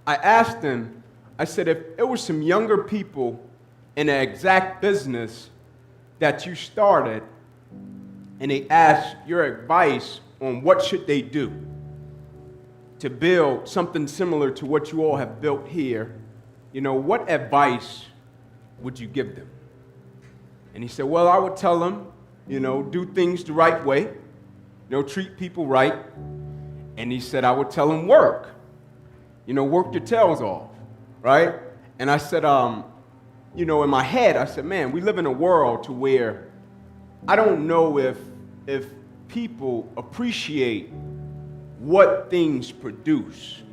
I asked him, I said, if it was some younger people in the exact business that you started, and they asked your advice on what should they do to build something similar to what you all have built here, what advice would you give them? And he said, well, I would tell them, do things the right way, treat people right. And he said, I would tell them work, work your tails off, right? And I said, in my head, I said, man, we live in a world to where I don't know if people appreciate what things produce.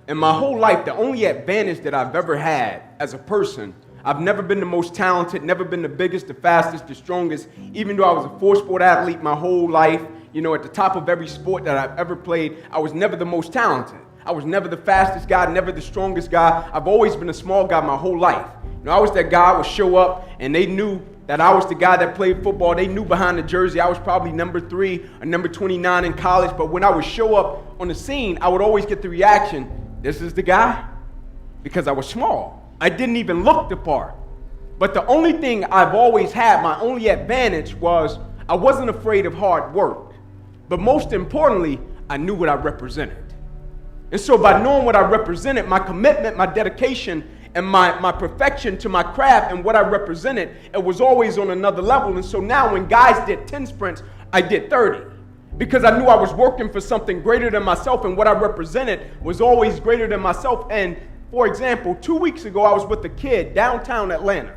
In my whole life, the only advantage that I've ever had as a person, I've never been the most talented, never been the biggest, the fastest, the strongest, even though I was a four-sport athlete my whole life, at the top of every sport that I've ever played, I was never the most talented. I was never the fastest guy, never the strongest guy. I've always been a small guy my whole life. I was that guy who would show up, and they knew that I was the guy that played football. They knew behind the jersey I was probably number 3 or number 29 in college, but when I would show up on the scene, I would always get the reaction, this is the guy? Because I was small. I didn't even look the part. But the only thing I've always had, my only advantage was I wasn't afraid of hard work. But most importantly, I knew what I represented. And so by knowing what I represented, my commitment, my dedication, and my perfection to my craft and what I represented, it was always on another level. And so now when guys did 10 sprints, I did 30. Because I knew I was working for something greater than myself, and what I represented was always greater than myself. And for example, 2 weeks ago, I was with a kid downtown Atlanta.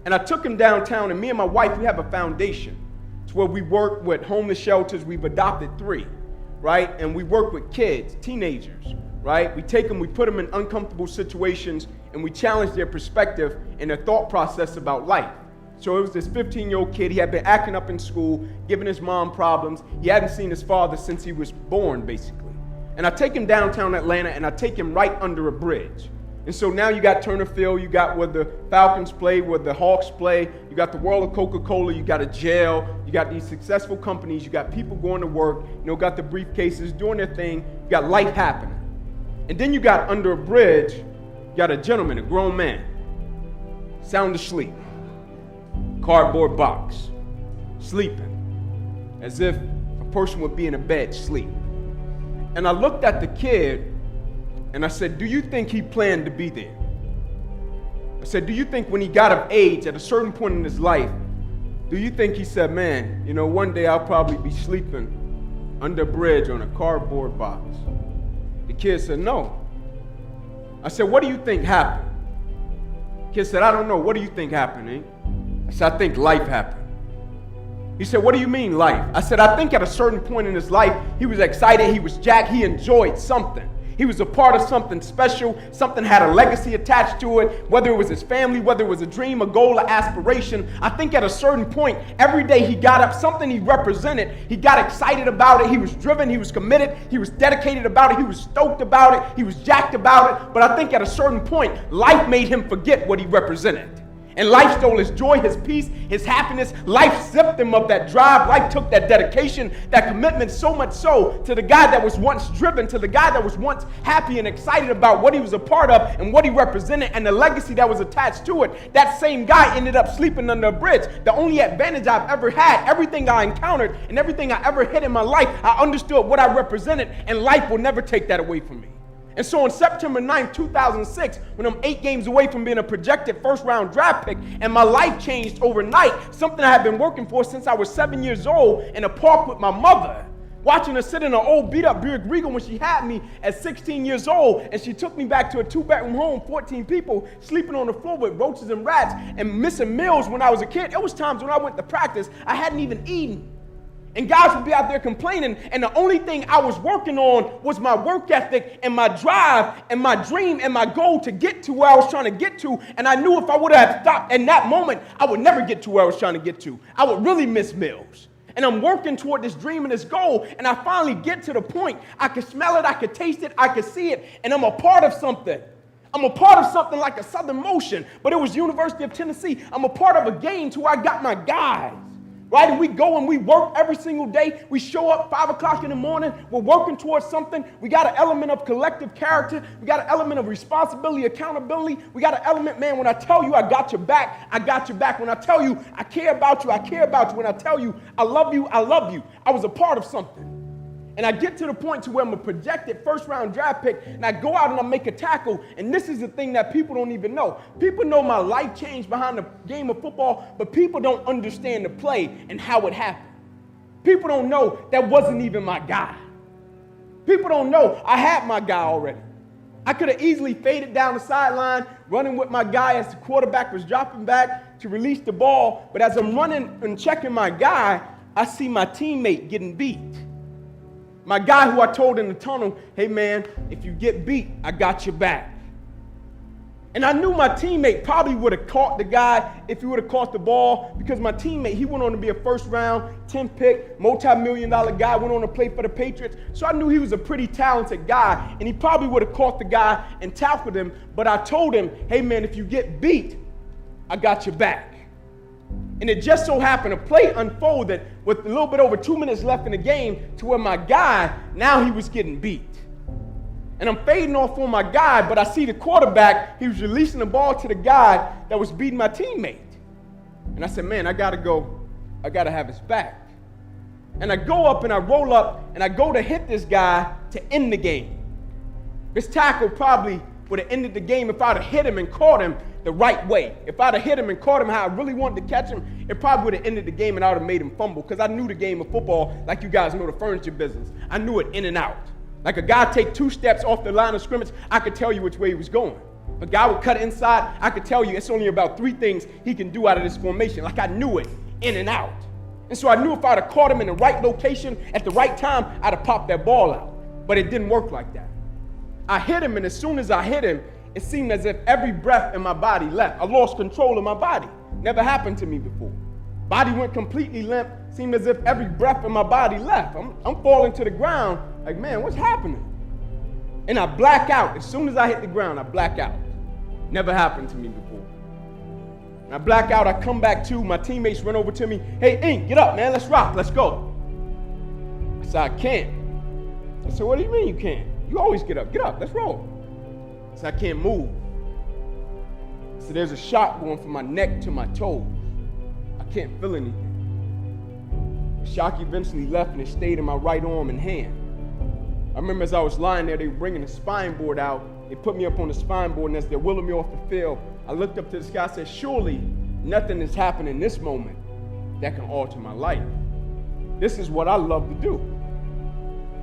And I took him downtown, and me and my wife, we have a foundation. It's where we work with homeless shelters. We've adopted 3, right? And we work with kids, teenagers, right? We take them, we put them in uncomfortable situations, and we challenge their perspective and their thought process about life. So it was this 15-year-old kid. He had been acting up in school, giving his mom problems. He hadn't seen his father since he was born, basically. And I take him downtown Atlanta, and I take him right under a bridge. And so now you got Turner Field, you got where the Falcons play, where the Hawks play, you got the world of Coca-Cola, you got a jail, you got these successful companies, you got people going to work, got the briefcases, doing their thing, you got life happening. And then you got under a bridge, you got a gentleman, a grown man, sound asleep, cardboard box, sleeping, as if a person would be in a bed, sleep. And I looked at the kid, and I said, do you think he planned to be there? I said, do you think when he got of age at a certain point in his life, do you think he said, man, one day I'll probably be sleeping under a bridge on a cardboard box? The kid said, no. I said, what do you think happened? The kid said, I don't know. What do you think happened, eh? I said, I think life happened. He said, what do you mean life? I said, I think at a certain point in his life, he was excited, he was jacked, he enjoyed something. He was a part of something special, something had a legacy attached to it, whether it was his family, whether it was a dream, a goal, an aspiration. I think at a certain point, every day he got up, something he represented, he got excited about it, he was driven, he was committed, he was dedicated about it, he was stoked about it, he was jacked about it. But I think at a certain point, life made him forget what he represented. And life stole his joy, his peace, his happiness. Life stripped him of that drive. Life took that dedication, that commitment, so much so to the guy that was once driven, to the guy that was once happy and excited about what he was a part of and what he represented and the legacy that was attached to it. That same guy ended up sleeping under a bridge. The only advantage I've ever had, everything I encountered and everything I ever hit in my life, I understood what I represented, and life will never take that away from me. And so on September 9th, 2006, when I'm 8 games away from being a projected first-round draft pick, and my life changed overnight, something I had been working for since I was 7 years old in a park with my mother, watching her sit in an old beat-up Buick Regal when she had me at 16 years old, and she took me back to a 2-bedroom home, 14 people, sleeping on the floor with roaches and rats, and missing meals when I was a kid. It was times when I went to practice, I hadn't even eaten. And guys would be out there complaining, and the only thing I was working on was my work ethic and my drive and my dream and my goal to get to where I was trying to get to. And I knew if I would have stopped in that moment, I would never get to where I was trying to get to. I would really miss meals. And I'm working toward this dream and this goal, and I finally get to the point. I could smell it, I could taste it, I could see it, and I'm a part of something. I'm a part of something like a Southern Motion, but it was University of Tennessee. I'm a part of a game to where I got my guys. right? And we go and we work every single day. We show up 5 o'clock in the morning. We're working towards something. We got an element of collective character. We got an element of responsibility, accountability. We got an element, man, when I tell you I got your back, I got your back. When I tell you I care about you, I care about you. When I tell you I love you, I love you. I was a part of something. And I get to the point to where I'm a projected first-round draft pick, and I go out and I make a tackle, and this is the thing that people don't even know. People know my life changed behind the game of football, but people don't understand the play and how it happened. People don't know that wasn't even my guy. People don't know I had my guy already. I could have easily faded down the sideline, running with my guy as the quarterback was dropping back to release the ball, but as I'm running and checking my guy, I see my teammate getting beat. My guy who I told in the tunnel, hey man, if you get beat, I got your back. And I knew my teammate probably would have caught the guy if he would have caught the ball, because my teammate, he went on to be a first round, 10th pick, multi-million-dollar guy, went on to play for the Patriots. So I knew he was a pretty talented guy, and he probably would have caught the guy and tackled him. But I told him, hey man, if you get beat, I got your back. And it just so happened a play unfolded with a little bit over 2 minutes left in the game to where my guy, now he was getting beat. And I'm fading off on my guy, but I see the quarterback, he was releasing the ball to the guy that was beating my teammate. And I said, man, I got to have his back. And I go up and I roll up and I go to hit this guy to end the game. This tackle probably would have ended the game if I'd have hit him and caught him the right way. If I'd have hit him and caught him how I really wanted to catch him, it probably would have ended the game and I would have made him fumble, because I knew the game of football like you guys know the furniture business. I knew it in and out. Like a guy take 2 steps off the line of scrimmage, I could tell you which way he was going. A guy would cut inside, I could tell you it's only about 3 things he can do out of this formation. Like I knew it in and out. And so I knew if I'd have caught him in the right location at the right time, I'd have popped that ball out. But it didn't work like that. I hit him, and as soon as I hit him, it seemed as if every breath in my body left. I lost control of my body. Never happened to me before. Body went completely limp. Seemed as if every breath in my body left. I'm falling to the ground like, man, what's happening? And I black out. As soon as I hit the ground, I black out. Never happened to me before. And I black out. I come back to. My teammates run over to me. Hey, Ink, get up, man. Let's rock. Let's go. I said, I can't. I said, what do you mean you can't? You always get up. Get up. Let's roll. I said, I can't move. So there's a shock going from my neck to my toes. I can't feel anything. The shock eventually left, and it stayed in my right arm and hand. I remember as I was lying there, they were bringing the spine board out. They put me up on the spine board, and as they're wheeling me off the field, I looked up to the sky and said, surely nothing has happened in this moment that can alter my life. This is what I love to do.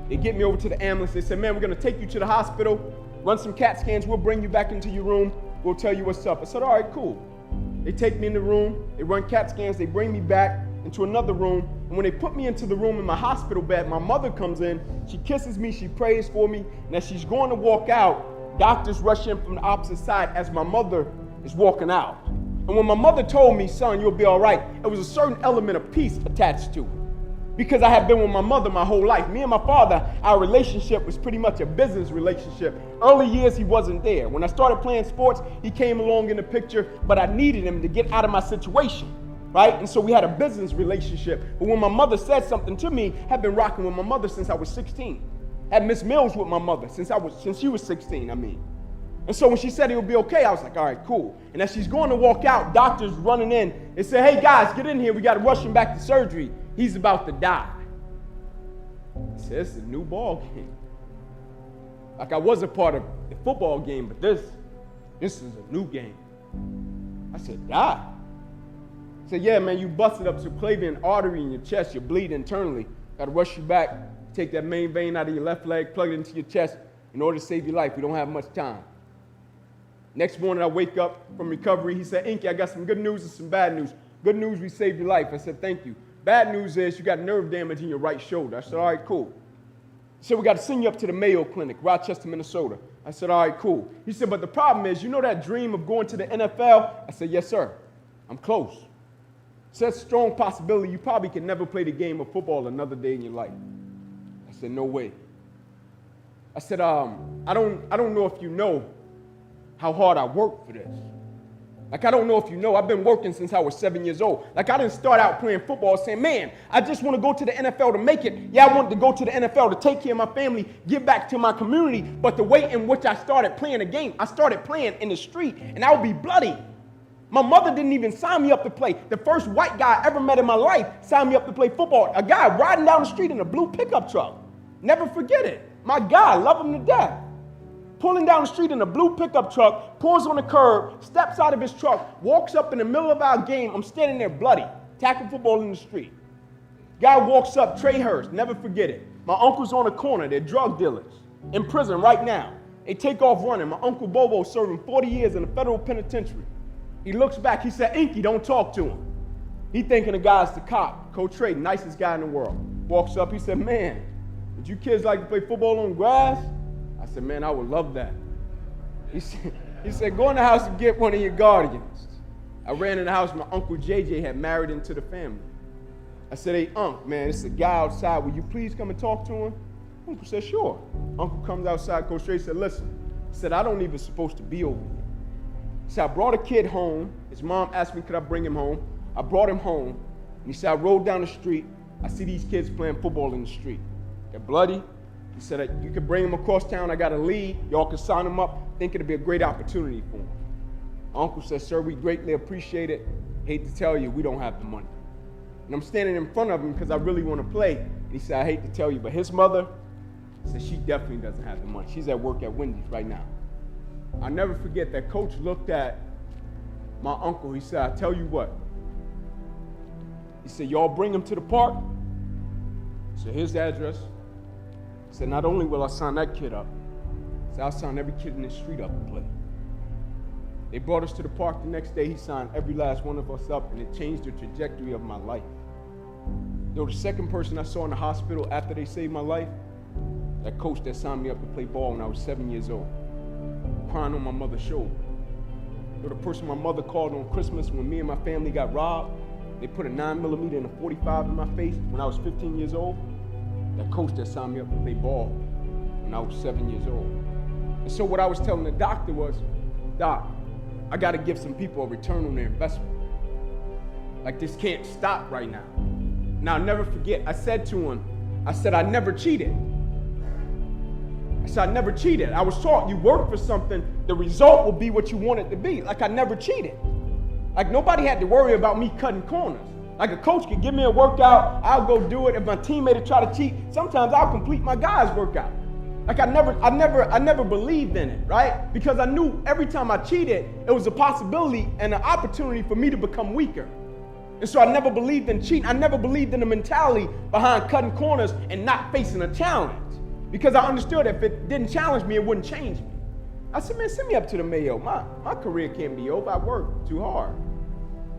They get me over to the ambulance. They said, man, we're going to take you to the hospital, run some CAT scans. We'll bring you back into your room. We'll tell you what's up. I said, all right, cool. They take me in the room. They run CAT scans. They bring me back into another room. And when they put me into the room in my hospital bed, my mother comes in. She kisses me. She prays for me. And as she's going to walk out, doctors rush in from the opposite side as my mother is walking out. And when my mother told me, son, you'll be all right, there was a certain element of peace attached to it. Because I had been with my mother my whole life. Me and my father, our relationship was pretty much a business relationship. Early years, he wasn't there. When I started playing sports, he came along in the picture, but I needed him to get out of my situation, right? And so we had a business relationship. But when my mother said something to me, I had been rocking with my mother since I was 16. Had Miss Mills with my mother since she was 16, And so when she said it would be okay, I was like, all right, cool. And as she's going to walk out, doctors running in, they say, hey guys, get in here. We got to rush him back to surgery. He's about to die. I said, it's a new ball game. Like I was a part of the football game, but this is a new game. I said, die? I said, yeah, man, you busted up subclavian artery in your chest. You're bleeding internally. Got to rush you back, take that main vein out of your left leg, plug it into your chest in order to save your life. We don't have much time. Next morning, I wake up from recovery. He said, Inky, I got some good news and some bad news. Good news, we saved your life. I said, thank you. Bad news is you got nerve damage in your right shoulder. I said, all right, cool. He said, we got to send you up to the Mayo Clinic, Rochester, Minnesota. I said, all right, cool. He said, but the problem is, you know that dream of going to the NFL? I said, yes, sir. I'm close. He said, strong possibility you probably can never play the game of football another day in your life. I said, no way. I said, I don't know if you know how hard I worked for this. Like, I don't know if you know, I've been working since I was 7 years old. Like, I didn't start out playing football saying, man, I just want to go to the NFL to make it. Yeah, I wanted to go to the NFL to take care of my family, give back to my community. But the way in which I started playing the game, I started playing in the street, and I would be bloody. My mother didn't even sign me up to play. The first white guy I ever met in my life signed me up to play football. A guy riding down the street in a blue pickup truck. Never forget it. My God, love him to death. Pulling down the street in a blue pickup truck, pulls on the curb, steps out of his truck, walks up in the middle of our game. I'm standing there bloody, tackling football in the street. Guy walks up, Trey Hurst, never forget it. My uncle's on the corner, they're drug dealers, in prison right now. They take off running. My Uncle Bobo serving 40 years in a federal penitentiary. He looks back, he said, Inky, don't talk to him. He thinking the guy's the cop. Coach Trey, nicest guy in the world. Walks up, he said, man, would you kids like to play football on grass? I said, man, I would love that. He said, go in the house and get one of your guardians. I ran in the house, my Uncle JJ had married into the family. I said, hey, Unc, man, it's a guy outside. Will you please come and talk to him? Uncle said, sure. Uncle comes outside, Coach Trey said, listen. He said, I don't even supposed to be over here. He said, I brought a kid home. His mom asked me, could I bring him home? I brought him home. And he said, I rode down the street. I see these kids playing football in the street. They're bloody. He said, you could bring them across town. I got a lead. Y'all can sign them up. Think it'd be a great opportunity for them. My uncle said, sir, we greatly appreciate it. Hate to tell you, we don't have the money. And I'm standing in front of him because I really want to play. And he said, I hate to tell you, but his mother said she definitely doesn't have the money. She's at work at Wendy's right now. I'll never forget that coach looked at my uncle. He said, I tell you what. He said, y'all bring him to the park. So here's the address. He said, not only will I sign that kid up, he said, I'll sign every kid in this street up to play. They brought us to the park the next day. He signed every last one of us up, and it changed the trajectory of my life. You know, the second person I saw in the hospital after they saved my life, that coach that signed me up to play ball when I was 7 years old, crying on my mother's shoulder. You know, the person my mother called on Christmas when me and my family got robbed, they put a 9mm and a 45 in my face when I was 15 years old. That coach that signed me up to play ball when I was 7 years old. And so what I was telling the doctor was, Doc, I got to give some people a return on their investment. Like, this can't stop right now. Now, I'll never forget, I said to him, I said, I never cheated. I said, I never cheated. I was taught you work for something, the result will be what you want it to be. Like, I never cheated. Like, nobody had to worry about me cutting corners. Like, a coach could give me a workout, I'll go do it. If my teammate would try to cheat, sometimes I'll complete my guy's workout. Like, I never believed in it, right? Because I knew every time I cheated, it was a possibility and an opportunity for me to become weaker. And so I never believed in cheating. I never believed in the mentality behind cutting corners and not facing a challenge. Because I understood if it didn't challenge me, it wouldn't change me. I said, man, send me up to the Mayo. My career can't be over. I worked too hard.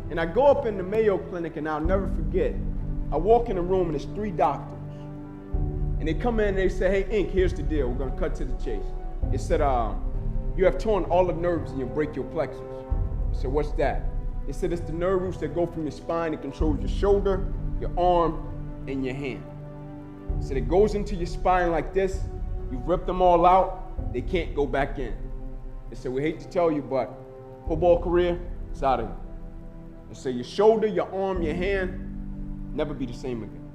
And I go up in the Mayo Clinic, and I'll never forget. I walk in the room, and there's 3 doctors. And they come in, and they say, hey, Ink, here's the deal. We're going to cut to the chase. It said, you have torn all the nerves in your brachial plexus. I said, what's that? They said, it's the nerve roots that go from your spine and controls your shoulder, your arm, and your hand. So it goes into your spine like this. You've ripped them all out. They can't go back in. They said, we hate to tell you, but football career, it's out of you. They say your shoulder, your arm, your hand, never be the same again.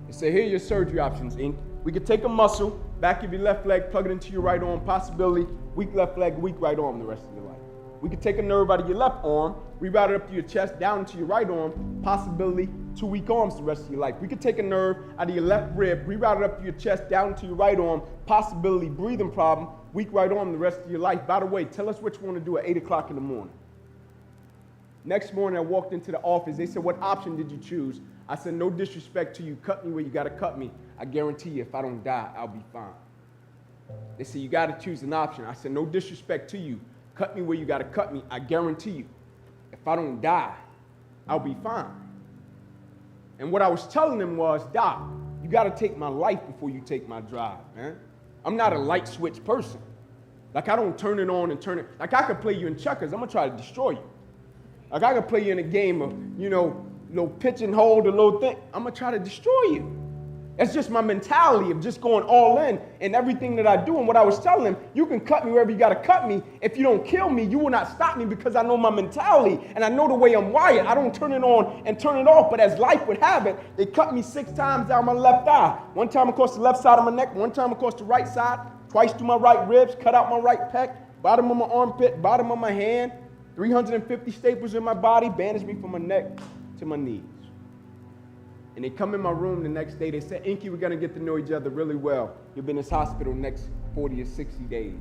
They say, here are your surgery options, Ink. We could take a muscle, back of your left leg, plug it into your right arm, possibility, weak left leg, weak right arm the rest of your life. We could take a nerve out of your left arm, reroute it up to your chest, down into your right arm, possibility, 2 weak arms the rest of your life. We could take a nerve out of your left rib, reroute it up to your chest, down into your right arm, possibility, breathing problem, weak right arm the rest of your life. By the way, tell us what you want to do at 8 o'clock in the morning. Next morning, I walked into the office. They said, what option did you choose? I said, no disrespect to you. Cut me where you got to cut me. I guarantee you, if I don't die, I'll be fine. They said, you got to choose an option. I said, no disrespect to you. Cut me where you got to cut me. I guarantee you, if I don't die, I'll be fine. And what I was telling them was, Doc, you got to take my life before you take my drive, man. I'm not a light switch person. Like, I don't turn it on and turn it. Like, I could play you in checkers. I'm going to try to destroy you. Like, I could play you in a game of, little pitch and hold, a little thing. I'm going to try to destroy you. That's just my mentality of just going all in everything that I do. And what I was telling him, you can cut me wherever you got to cut me. If you don't kill me, you will not stop me because I know my mentality and I know the way I'm wired. I don't turn it on and turn it off. But as life would have it, they cut me 6 times down my left eye. One time across the left side of my neck, one time across the right side, twice through my right ribs, cut out my right pec, bottom of my armpit, bottom of my hand, 350 staples in my body, bandaged me from my neck to my knees. And they come in my room the next day. They said, Inky, we're going to get to know each other really well. You'll be in this hospital next 40 or 60 days.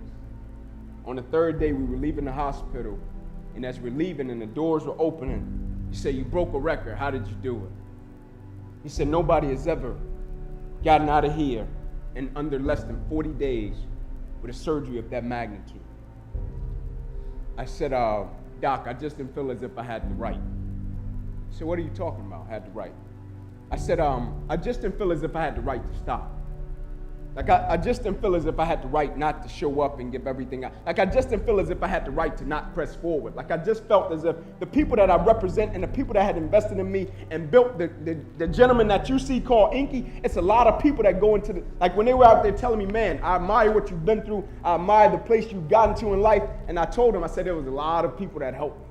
On the 3rd day, we were leaving the hospital. And as we're leaving and the doors were opening, he said, you broke a record. How did you do it? He said, nobody has ever gotten out of here in under less than 40 days with a surgery of that magnitude. I said, Doc, I just didn't feel as if I had the right. He said, what are you talking about, had the right? I said, I just didn't feel as if I had the right to stop. Like, I just didn't feel as if I had the right not to show up and give everything out. Like, I just didn't feel as if I had the right to not press forward. Like, I just felt as if the people that I represent and the people that had invested in me and built the gentleman that you see called Inky, it's a lot of people that go into the, like when they were out there telling me, man, I admire what you've been through. I admire the place you've gotten to in life. And I told them, I said, there was a lot of people that helped me.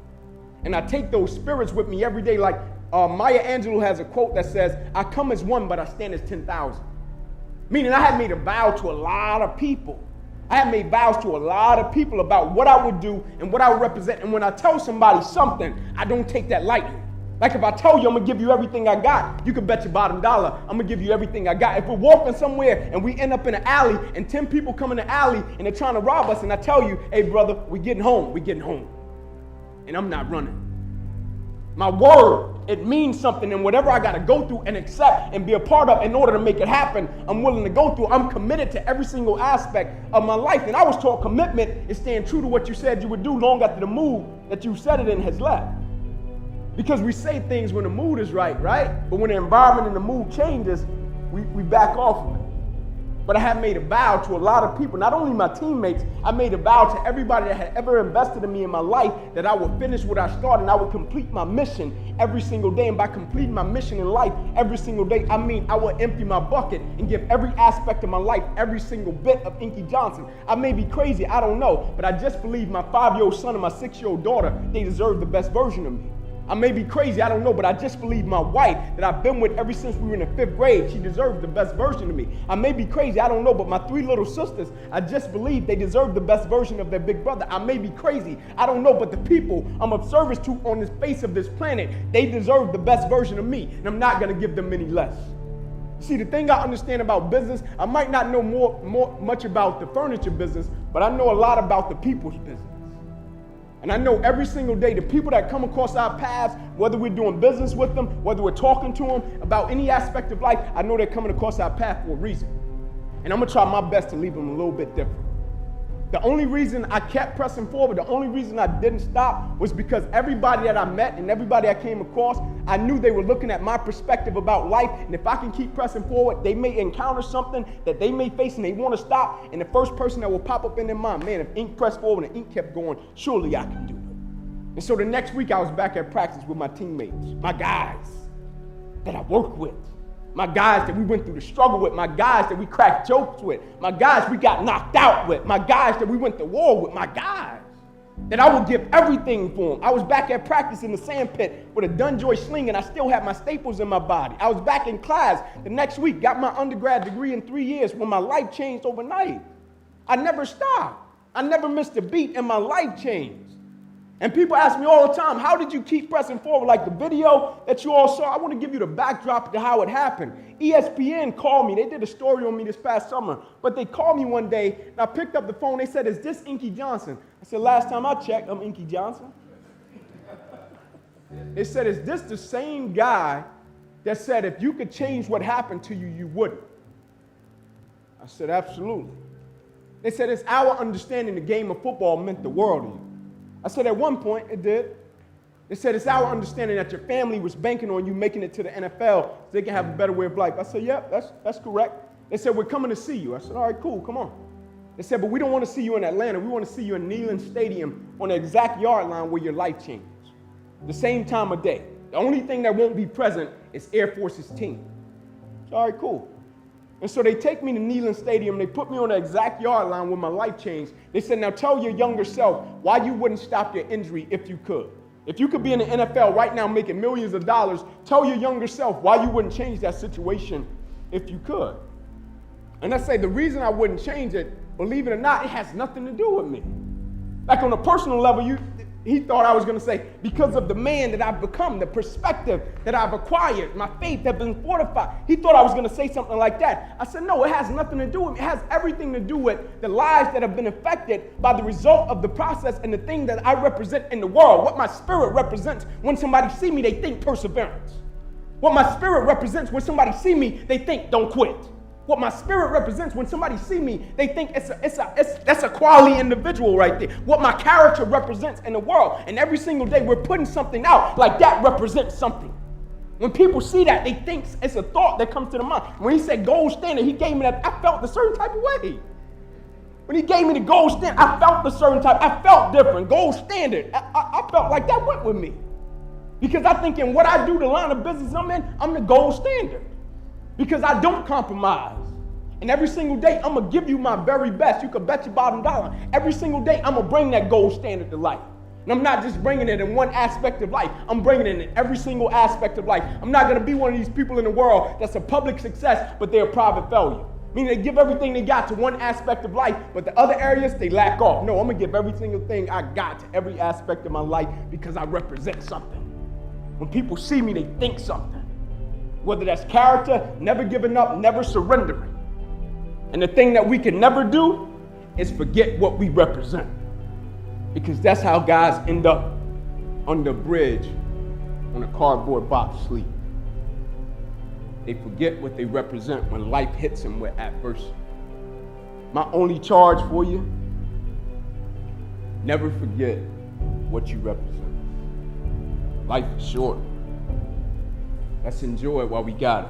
And I take those spirits with me every day. Like Maya Angelou has a quote that says, I come as one, but I stand as 10,000. Meaning I had made a vow to a lot of people. I had made vows to a lot of people about what I would do and what I would represent. And when I tell somebody something, I don't take that lightly. Like if I tell you I'm going to give you everything I got, you can bet your bottom dollar I'm going to give you everything I got. If we're walking somewhere and we end up in an alley and 10 people come in the alley and they're trying to rob us and I tell you, hey brother, we're getting home. And I'm not running. My word, it means something, and whatever I got to go through and accept and be a part of in order to make it happen, I'm willing to go through. I'm committed to every single aspect of my life. And I was taught commitment is staying true to what you said you would do long after the mood that you said it in has left. Because we say things when the mood is right? But when the environment and the mood changes, we back off of it. But I have made a vow to a lot of people, not only my teammates, I made a vow to everybody that had ever invested in me in my life that I would finish what I started and I would complete my mission every single day. And by completing my mission in life every single day, I mean I would empty my bucket and give every aspect of my life, every single bit of Inky Johnson. I may be crazy, I don't know, but I just believe my 5-year-old son and my 6-year-old daughter, they deserve the best version of me. I may be crazy, I don't know, but I just believe my wife that I've been with ever since we were in the 5th grade, she deserves the best version of me. I may be crazy, I don't know, but my 3 little sisters, I just believe they deserve the best version of their big brother. I may be crazy, I don't know, but the people I'm of service to on the face of this planet, they deserve the best version of me, and I'm not going to give them any less. See, the thing I understand about business, I might not know much about the furniture business, but I know a lot about the people's business. And I know every single day the people that come across our paths, whether we're doing business with them, whether we're talking to them about any aspect of life, I know they're coming across our path for a reason. And I'm going to try my best to leave them a little bit different. The only reason I kept pressing forward, the only reason I didn't stop was because everybody that I met and everybody I came across, I knew they were looking at my perspective about life. And if I can keep pressing forward, they may encounter something that they may face and they want to stop. And the first person that will pop up in their mind, man, if Ink pressed forward and Ink kept going, surely I can do it. And so the next week I was back at practice with my teammates, my guys that I work with. My guys that we went through the struggle with, my guys that we cracked jokes with, my guys we got knocked out with, my guys that we went to war with, my guys that I would give everything for them. I was back at practice in the sand pit with a Dunjoy sling and I still had my staples in my body. I was back in class the next week, got my undergrad degree in 3 years when my life changed overnight. I never stopped. I never missed a beat and my life changed. And people ask me all the time, how did you keep pressing forward? Like the video that you all saw, I want to give you the backdrop to how it happened. ESPN called me. They did a story on me this past summer. But they called me one day, and I picked up the phone. They said, is this Inky Johnson? I said, last time I checked, I'm Inky Johnson. They said, is this the same guy that said if you could change what happened to you, you wouldn't? I said, absolutely. They said, it's our understanding the game of football meant the world to you. I said, at one point, it did. They said, it's our understanding that your family was banking on you making it to the NFL so they can have a better way of life. I said, yep, that's correct. They said, we're coming to see you. I said, all right, cool, come on. They said, but we don't want to see you in Atlanta. We want to see you in Neyland Stadium on the exact yard line where your life changes. The same time of day. The only thing that won't be present is Air Force's team. I said, all right, cool. And so they take me to Neyland Stadium. They put me on the exact yard line where my life changed. They said, now tell your younger self why you wouldn't stop your injury if you could. If you could be in the NFL right now making millions of dollars, tell your younger self why you wouldn't change that situation if you could. And I say the reason I wouldn't change it, believe it or not, it has nothing to do with me. Like on a personal level, he thought I was going to say, because of the man that I've become, the perspective that I've acquired, my faith has been fortified. He thought I was going to say something like that. I said, no, it has nothing to do with me. It has everything to do with the lives that have been affected by the result of the process and the thing that I represent in the world. What my spirit represents when somebody see me, they think perseverance. What my spirit represents when somebody see me, they think don't quit. What my spirit represents when somebody see me, they think that's a quality individual right there. What my character represents in the world. And every single day we're putting something out like that represents something. When people see that, they think it's a thought that comes to the mind. When he said gold standard, he gave me that, I felt a certain type of way. When he gave me the gold standard, I felt a certain type, I felt different. Gold standard, I felt like that went with me. Because I think in what I do, the line of business I'm in, I'm the gold standard. Because I don't compromise. And every single day, I'm going to give you my very best. You can bet your bottom dollar. Every single day, I'm going to bring that gold standard to life. And I'm not just bringing it in one aspect of life. I'm bringing it in every single aspect of life. I'm not going to be one of these people in the world that's a public success, but they're a private failure. Meaning they give everything they got to one aspect of life, but the other areas, they lack off. No, I'm going to give every single thing I got to every aspect of my life because I represent something. When people see me, they think something. Whether that's character, never giving up, never surrendering. And the thing that we can never do is forget what we represent. Because that's how guys end up on the bridge on a cardboard box sleep. They forget what they represent when life hits them with adversity. My only charge for you, never forget what you represent. Life is short. Let's enjoy it while we got it.